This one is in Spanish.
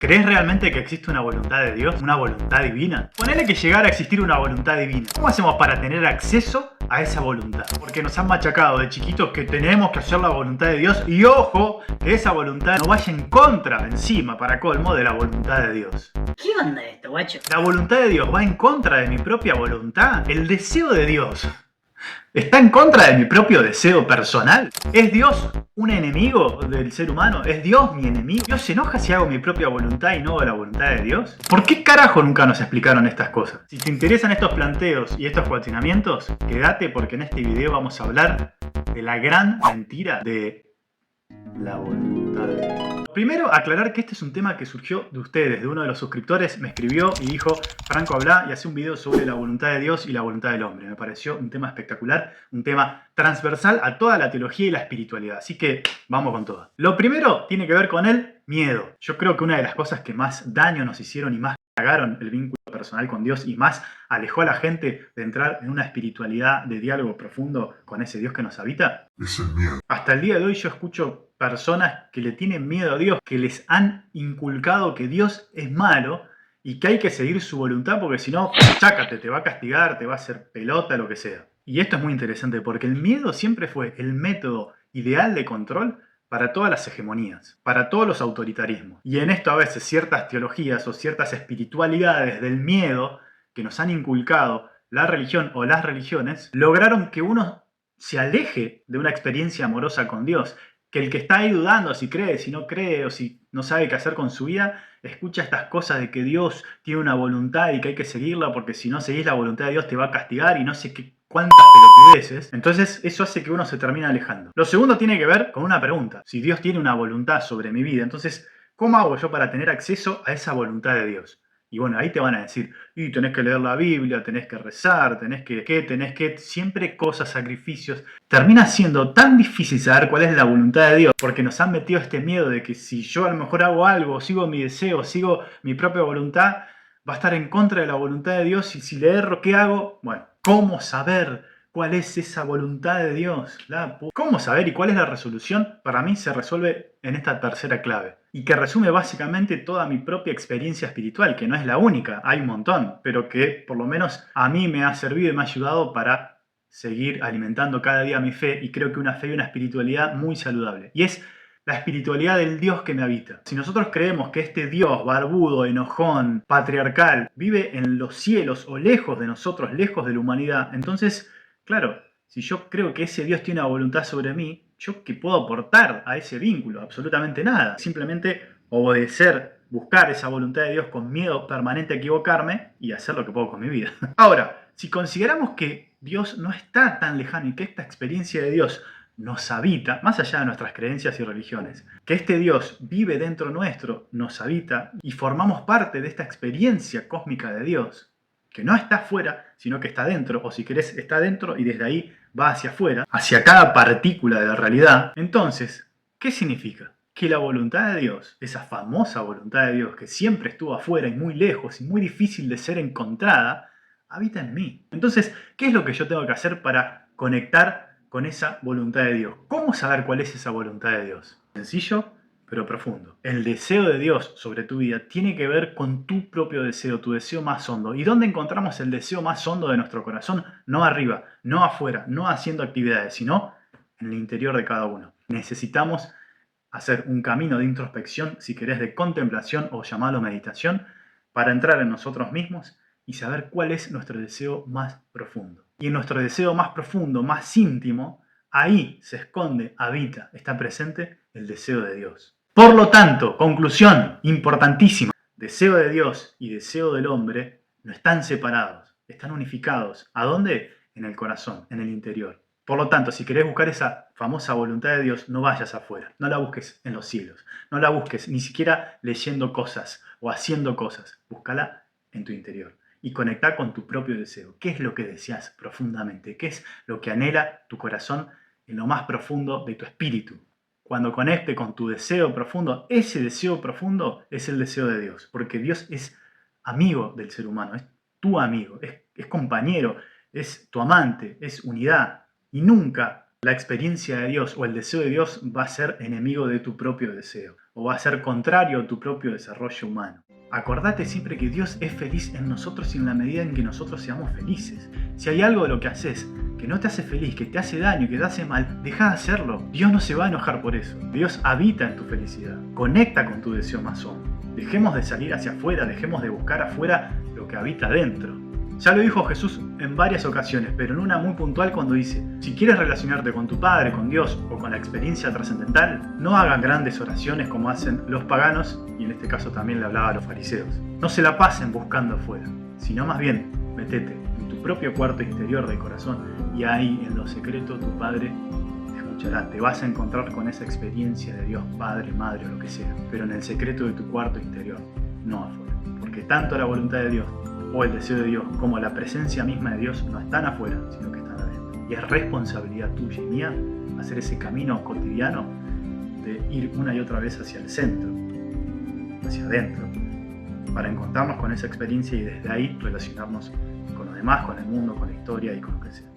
¿Crees realmente que existe una voluntad de Dios? ¿Una voluntad divina? Ponele que llegara a existir una voluntad divina. ¿Cómo hacemos para tener acceso a esa voluntad? Porque nos han machacado de chiquitos que tenemos que hacer la voluntad de Dios. Y ojo, que esa voluntad no vaya en contra, encima, para colmo, de la voluntad de Dios. ¿Qué onda esto, guacho? ¿La voluntad de Dios va en contra de mi propia voluntad? ¿El deseo de Dios está en contra de mi propio deseo personal? ¿Es Dios un enemigo del ser humano? ¿Es Dios mi enemigo? ¿Dios se enoja si hago mi propia voluntad y no la voluntad de Dios? ¿Por qué carajo nunca nos explicaron estas cosas? Si te interesan estos planteos y estos cuestionamientos, quédate porque en este video vamos a hablar de la gran mentira de la voluntad de Dios. Primero, aclarar que este es un tema que surgió de ustedes, de uno de los suscriptores me escribió y dijo: Franco, habla y hace un video sobre la voluntad de Dios y la voluntad del hombre. Me pareció un tema espectacular, un tema transversal a toda la teología y la espiritualidad. Así que vamos con todo. Lo primero tiene que ver con el miedo. Yo creo que una de las cosas que más daño nos hicieron y más cagaron el vínculo personal con Dios y más alejó a la gente de entrar en una espiritualidad de diálogo profundo con ese Dios que nos habita es el miedo. Hasta el día de hoy yo escucho personas que le tienen miedo a Dios, que les han inculcado que Dios es malo y que hay que seguir su voluntad porque si no, chácate, te va a castigar, te va a hacer pelota, lo que sea. Y esto es muy interesante porque el miedo siempre fue el método ideal de control para todas las hegemonías, para todos los autoritarismos. Y en esto a veces ciertas teologías o ciertas espiritualidades del miedo que nos han inculcado la religión o las religiones, lograron que uno se aleje de una experiencia amorosa con Dios. Que el que está ahí dudando si cree, si no cree o si no sabe qué hacer con su vida, escucha estas cosas de que Dios tiene una voluntad y que hay que seguirla porque si no seguís la voluntad de Dios te va a castigar y no sé qué cuántas pelotudeces. Entonces eso hace que uno se termine alejando. Lo segundo tiene que ver con una pregunta. Si Dios tiene una voluntad sobre mi vida, entonces ¿cómo hago yo para tener acceso a esa voluntad de Dios? Y bueno, ahí te van a decir, y tenés que leer la Biblia, tenés que rezar, tenés que, siempre cosas, sacrificios. Termina siendo tan difícil saber cuál es la voluntad de Dios, porque nos han metido este miedo de que si yo a lo mejor hago algo, sigo mi deseo, sigo mi propia voluntad, va a estar en contra de la voluntad de Dios, y si le erro, ¿qué hago? Bueno, ¿cómo saber cuál es esa voluntad de Dios? ¿Cómo saber y cuál es la resolución? Para mí se resuelve en esta tercera clave. Y que resume básicamente toda mi propia experiencia espiritual, que no es la única, hay un montón, pero que por lo menos a mí me ha servido y me ha ayudado para seguir alimentando cada día mi fe, y creo que una fe y una espiritualidad muy saludable. Y es la espiritualidad del Dios que me habita. Si nosotros creemos que este Dios barbudo, enojón, patriarcal, vive en los cielos o lejos de nosotros, lejos de la humanidad, entonces, claro, si yo creo que ese Dios tiene una voluntad sobre mí, ¿yo qué puedo aportar a ese vínculo? Absolutamente nada. Simplemente obedecer, buscar esa voluntad de Dios con miedo permanente a equivocarme y hacer lo que puedo con mi vida. Ahora, si consideramos que Dios no está tan lejano y que esta experiencia de Dios nos habita, más allá de nuestras creencias y religiones, que este Dios vive dentro nuestro, nos habita y formamos parte de esta experiencia cósmica de Dios, que no está afuera, sino que está dentro, o si querés, está dentro y desde ahí va hacia afuera, hacia cada partícula de la realidad. Entonces, ¿qué significa? Que la voluntad de Dios, esa famosa voluntad de Dios que siempre estuvo afuera y muy lejos y muy difícil de ser encontrada, habita en mí. Entonces, ¿qué es lo que yo tengo que hacer para conectar con esa voluntad de Dios? ¿Cómo saber cuál es esa voluntad de Dios? Sencillo, pero profundo. El deseo de Dios sobre tu vida tiene que ver con tu propio deseo, tu deseo más hondo. ¿Y dónde encontramos el deseo más hondo de nuestro corazón? No arriba, no afuera, no haciendo actividades, sino en el interior de cada uno. Necesitamos hacer un camino de introspección, si querés, de contemplación o llamarlo meditación, para entrar en nosotros mismos y saber cuál es nuestro deseo más profundo. Y en nuestro deseo más profundo, más íntimo, ahí se esconde, habita, está presente el deseo de Dios. Por lo tanto, conclusión importantísima, deseo de Dios y deseo del hombre no están separados, están unificados. ¿A dónde? En el corazón, en el interior. Por lo tanto, si querés buscar esa famosa voluntad de Dios, no vayas afuera, no la busques en los cielos, no la busques ni siquiera leyendo cosas o haciendo cosas, búscala en tu interior y conecta con tu propio deseo. ¿Qué es lo que deseas profundamente? ¿Qué es lo que anhela tu corazón en lo más profundo de tu espíritu? Cuando conecte con tu deseo profundo, ese deseo profundo es el deseo de Dios, porque Dios es amigo del ser humano, es tu amigo, es compañero, es tu amante, es unidad, y nunca La experiencia de Dios o el deseo de Dios va a ser enemigo de tu propio deseo o va a ser contrario a tu propio desarrollo humano. Acordate siempre que Dios es feliz en nosotros y en la medida en que nosotros seamos felices. Si hay algo de lo que haces que no te hace feliz, que te hace daño, que te hace mal, deja de hacerlo. Dios no se va a enojar por eso. Dios habita en tu felicidad. Conecta con tu deseo más hondo. Dejemos de salir hacia afuera, dejemos de buscar afuera lo que habita dentro. Ya lo dijo Jesús en varias ocasiones, pero en una muy puntual cuando dice: si quieres relacionarte con tu Padre, con Dios o con la experiencia trascendental, no hagan grandes oraciones como hacen los paganos, y en este caso también le hablaba a los fariseos. No se la pasen buscando afuera, sino más bien metete en tu propio cuarto interior del corazón y ahí en lo secreto tu Padre te escuchará. Te vas a encontrar con esa experiencia de Dios, Padre, Madre o lo que sea, pero en el secreto de tu cuarto interior, no afuera. Porque tanto la voluntad de Dios o el deseo de Dios como la presencia misma de Dios no están afuera, sino que están adentro. Y es responsabilidad tuya y mía hacer ese camino cotidiano de ir una y otra vez hacia el centro, hacia adentro, para encontrarnos con esa experiencia y desde ahí relacionarnos con los demás, con el mundo, con la historia y con lo que sea.